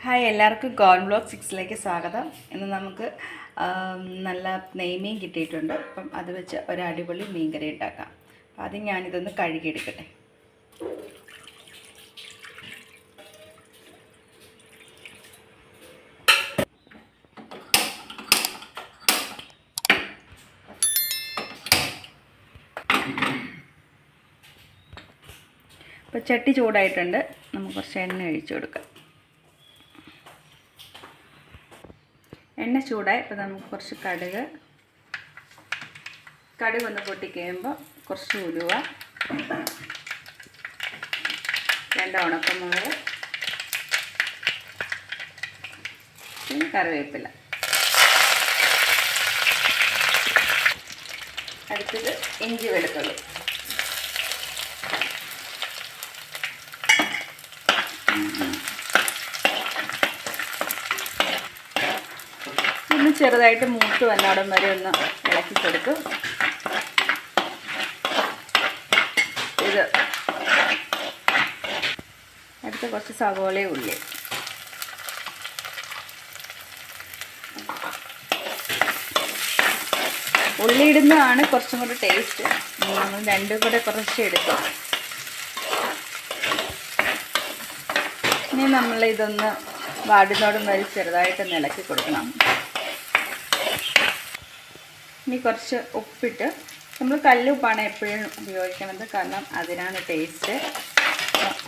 Hi എല്ലാവർക്കും gone blog 6ലേക്ക് സ്വാഗതം. ഇന്ന് നമുക്ക് നല്ല നെയ്മീൻ കിട്ടിയിട്ടുണ്ട്. അപ്പം അത് വെച്ച് ഒരു അടിപൊളി മീൻകറി ഉണ്ടാക്കാം. അപ്പം ആദ്യം ഞാനിതൊന്ന് കഴുകിയെടുക്കട്ടെ. അപ്പോൾ ചട്ടി ചൂടായിട്ടുണ്ട്. നമുക്ക് കുറച്ച് എണ്ണ ഒഴിച്ചു കൊടുക്കാം. എണ്ണ ചൂടായി. ഇപ്പോൾ നമുക്ക് കുറച്ച് കടുക് ഒന്ന് പൊട്ടിക്കഴിയുമ്പോൾ കുറച്ച് ഉലുവ, 2 ഉണക്കമുളക്, പിന്നെ കറിവേപ്പില. അടുത്തത് ഇഞ്ചി വെളുത്തുള്ളി. ഒന്ന് ചെറുതായിട്ട് മൂത്ത് വന്നോടം വരെ ഒന്ന് ഇളക്കി കൊടുത്തു. ഇത് അടുത്ത കുറച്ച് സവോളയും ഉള്ളി. ഉള്ളി ഇടുന്നതാണ് കുറച്ചും കൂടെ ടേസ്റ്റ്. നമ്മൾ രണ്ടും കൂടെ കുറച്ച് എടുക്കും. ഇനി നമ്മൾ ഇതൊന്ന് വാടുന്നോടും വരെ ചെറുതായിട്ടൊന്ന് ഇളക്കി കൊടുക്കണം. ഇനി കുറച്ച് ഉപ്പിട്ട്, നമ്മൾ കല്ലുപ്പാണ് എപ്പോഴും ഉപയോഗിക്കുന്നത്, കാരണം അതിനാണ് ടേസ്റ്റ്.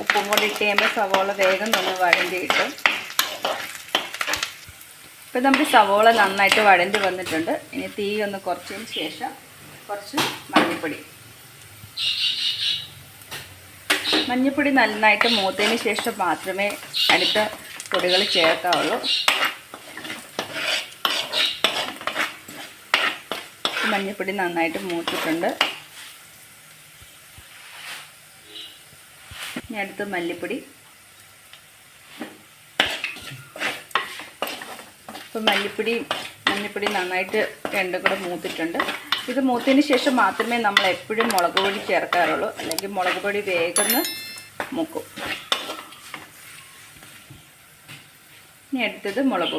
ഉപ്പും കൂടി ഇട്ട് കഴിയുമ്പോൾ സവോള വേഗം ഒന്ന് വഴണ്ടി കിട്ടും. ഇപ്പം നമുക്ക് സവോള നന്നായിട്ട് വഴണ്ടി വന്നിട്ടുണ്ട്. ഇനി തീ ഒന്ന് കുറച്ചതിന് ശേഷം കുറച്ച് മഞ്ഞൾപ്പൊടി നന്നായിട്ട് മൂത്തതിന് ശേഷം മാത്രമേ അടുത്ത പൊടികൾ ചേർക്കാവുള്ളൂ. മഞ്ഞൾപ്പൊടി നന്നായിട്ട് മൂത്തിട്ടുണ്ട്. ഇനി അടുത്ത് മല്ലിപ്പൊടി. ഇപ്പോൾ മഞ്ഞൾപ്പൊടി നന്നായിട്ട് രണ്ടും കൂടെ മൂത്തിട്ടുണ്ട്. ഇത് മൂത്തതിന് ശേഷം മാത്രമേ നമ്മൾ എപ്പോഴും മുളക് പൊടി ചേർക്കാറുള്ളൂ, അല്ലെങ്കിൽ മുളക് പൊടി വേഗം മൂക്കും. ഇനി അടുത്തത് മുളക്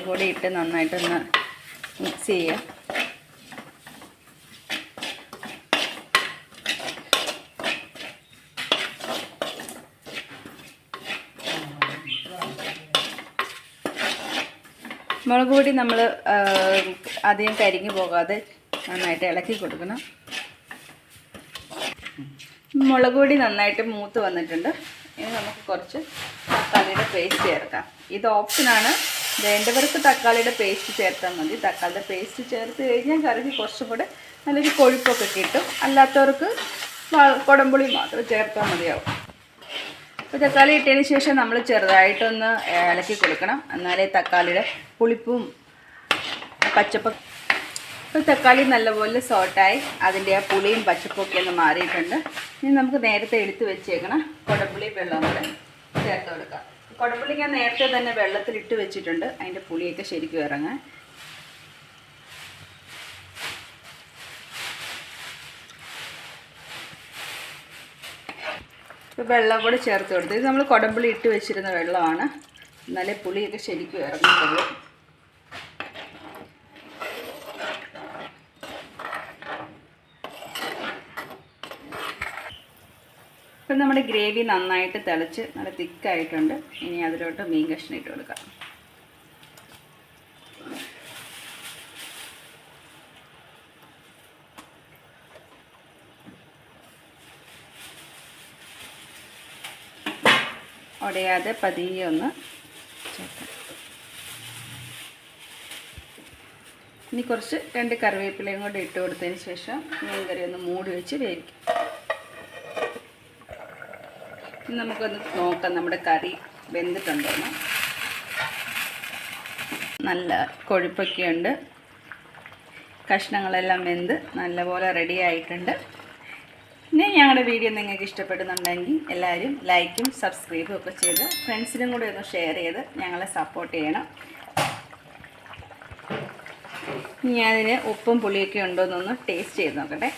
പൊടി ഇട്ട് നന്നായിട്ടൊന്ന് മിക്സ് ചെയ്യുക. മുളക് പൊടി നമ്മൾ അധികം കരിഞ്ഞു പോകാതെ നന്നായിട്ട് ഇളക്കി കൊടുക്കണം. മുളക് പൊടി നന്നായിട്ട് മൂത്ത് വന്നിട്ടുണ്ട്. ഇനി നമുക്ക് കുറച്ച് തക്കാളിയുടെ പേസ്റ്റ് ചേർക്കാം. ഇത് ഓപ്ഷനാണ്. വേണ്ടവർക്ക് തക്കാളിയുടെ പേസ്റ്റ് ചേർത്താൽ മതി. തക്കാളിയുടെ പേസ്റ്റ് ചേർത്ത് കഴിഞ്ഞാൽ കറിക്ക് കുറച്ചും കൂടെ നല്ലൊരു കൊഴുപ്പൊക്കെ കിട്ടും. അല്ലാത്തവർക്ക് കുടംപുളി മാത്രം ചേർത്താൽ മതിയാവും. അപ്പോൾ തക്കാളി ഇട്ടതിന് ശേഷം നമ്മൾ ചെറുതായിട്ടൊന്ന് ഇളക്കി കൊടുക്കണം. എന്നാലേ തക്കാളിയുടെ പുളിപ്പും പച്ചപ്പൊക്കെ. ഇപ്പോൾ തക്കാളി നല്ലപോലെ സോട്ടായി അതിൻ്റെ ആ പുളിയും പച്ചപ്പൊക്കെ ഒന്ന് മാറിയിട്ടുണ്ട്. ഇനി നമുക്ക് നേരത്തെ എടുത്ത് വെച്ചേക്കണം കുടംപുളി വെള്ളം കൂടെ ചേർത്ത് കൊടുക്കാം. കുടംപുളി ഞാൻ നേരത്തെ തന്നെ വെള്ളത്തിലിട്ട് വെച്ചിട്ടുണ്ട്, അതിൻ്റെ പുളിയൊക്കെ ശരിക്കും ഇറങ്ങാൻ. ഇപ്പോൾ വെള്ളം കൂടെ ചേർത്ത് കൊടുത്ത്, ഇത് നമ്മൾ കുടംപുളി ഇട്ട് വെച്ചിരുന്ന വെള്ളമാണ്, എന്നാലേ പുളിയൊക്കെ ശരിക്കും ഇറങ്ങുന്നുള്ളൂ. ഇപ്പം നമ്മുടെ ഗ്രേവി നന്നായിട്ട് തിളച്ച് നല്ല തിക്കായിട്ടുണ്ട്. ഇനി അതിലോട്ട് മീൻ കഷ്ണം ഇട്ട് കൊടുക്കാം. ഉടയാതെ പതിയെ ഒന്ന് ചേർക്കാം. ഇനി കുറച്ച് 2 കറിവേപ്പിലയും കൂടെ ഇട്ട് കൊടുത്തതിന് ശേഷം മീൻകറി ഒന്ന് മൂടി വെച്ച് വേവിക്കും. നമുക്കൊന്ന് നോക്കാം നമ്മുടെ കറി വെന്തിട്ടുണ്ടോന്ന്. നല്ല കൊഴുപ്പൊക്കെയുണ്ട്. കഷ്ണങ്ങളെല്ലാം വെന്ത് നല്ലപോലെ റെഡി ആയിട്ടുണ്ട്. ഇനി ഞങ്ങളുടെ വീഡിയോ നിങ്ങൾക്ക് ഇഷ്ടപ്പെടുന്നുണ്ടെങ്കിൽ എല്ലാവരും ലൈക്കും സബ്സ്ക്രൈബും ഒക്കെ ചെയ്ത് ഫ്രണ്ട്സിനും കൂടെ ഒന്ന് ഷെയർ ചെയ്ത് ഞങ്ങളെ സപ്പോർട്ട് ചെയ്യണം. ഇനി അതിന് ഉപ്പും പുളിയൊക്കെ ഉണ്ടോയെന്നൊന്ന് ടേസ്റ്റ് ചെയ്ത് നോക്കട്ടെ.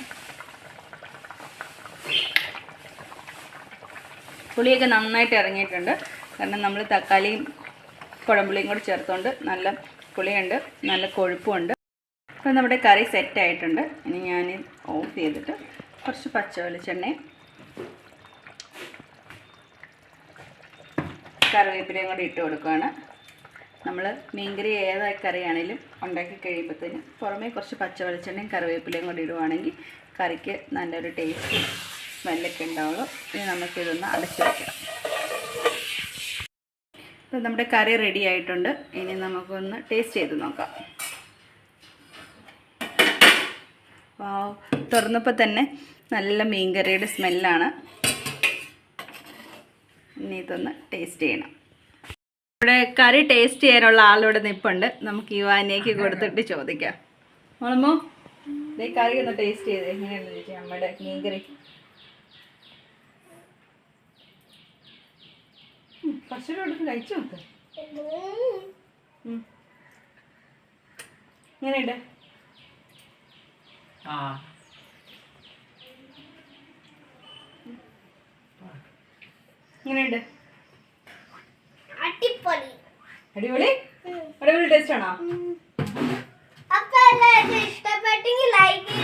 പുളിയൊക്കെ നന്നായിട്ട് ഇറങ്ങിയിട്ടുണ്ട്. കാരണം നമ്മൾ തക്കാളിയും കുടംപുളിയും കൂടി ചേർത്തുകൊണ്ട് നല്ല പുളിയുണ്ട്, നല്ല കൊഴുപ്പുമുണ്ട്. അപ്പോൾ നമ്മുടെ കറി സെറ്റായിട്ടുണ്ട്. ഇനി ഞാൻ ഓഫ് ചെയ്തിട്ട് കുറച്ച് പച്ച വെളിച്ചെണ്ണയും കറിവേപ്പിലയും കൂടി ഇട്ട് കൊടുക്കുകയാണ്. നമ്മൾ മീൻകറി ഏതാ കറിയാണെങ്കിലും ഉണ്ടാക്കി കഴിയുമ്പോഴത്തേനും പുറമേ കുറച്ച് പച്ച വെളിച്ചെണ്ണയും കറിവേപ്പിലയും കൂടി ഇടുവാണെങ്കിൽ കറിക്ക് നല്ലൊരു ടേസ്റ്റ് സ്മെല്ലൊക്കെ ഉണ്ടാവുള്ളൂ. ഇനി നമുക്കിതൊന്ന് അടച്ചു വയ്ക്കാം. അപ്പോൾ നമ്മുടെ കറി റെഡി ആയിട്ടുണ്ട്. ഇനി നമുക്കൊന്ന് ടേസ്റ്റ് ചെയ്ത് നോക്കാം. വാവ്, തുറന്നപ്പോൾ തന്നെ നല്ല മീൻകറിയുടെ സ്മെല്ലാണ്. ഇനി ഇതൊന്ന് ടേസ്റ്റ് ചെയ്യണം. ഇവിടെ കറി ടേസ്റ്റ് ചെയ്യാനുള്ള ആളിവിടെ നിൽപ്പുണ്ട്. നമുക്ക് യുവാനേക്ക് കൊടുത്തിട്ട് ചോദിക്കാം. മോളമ്മോ, ഈ കറി ഒന്ന് ടേസ്റ്റ് ചെയ്ത് എങ്ങനെയുണ്ട് ചേച്ചി നമ്മുടെ മീൻകറി? കുറച്ചുകൂടെ എടുത്ത് കഴിച്ചു നോക്ക്. എങ്ങനെയുണ്ട്? എങ്ങനെയുണ്ട്? അടിപൊളി. അടിപൊളി ടേസ്റ്റ് ആണോ? അപ്പോൾ എല്ലാവർക്കും ഇഷ്ടപ്പെട്ടെങ്കിൽ ലൈക്ക്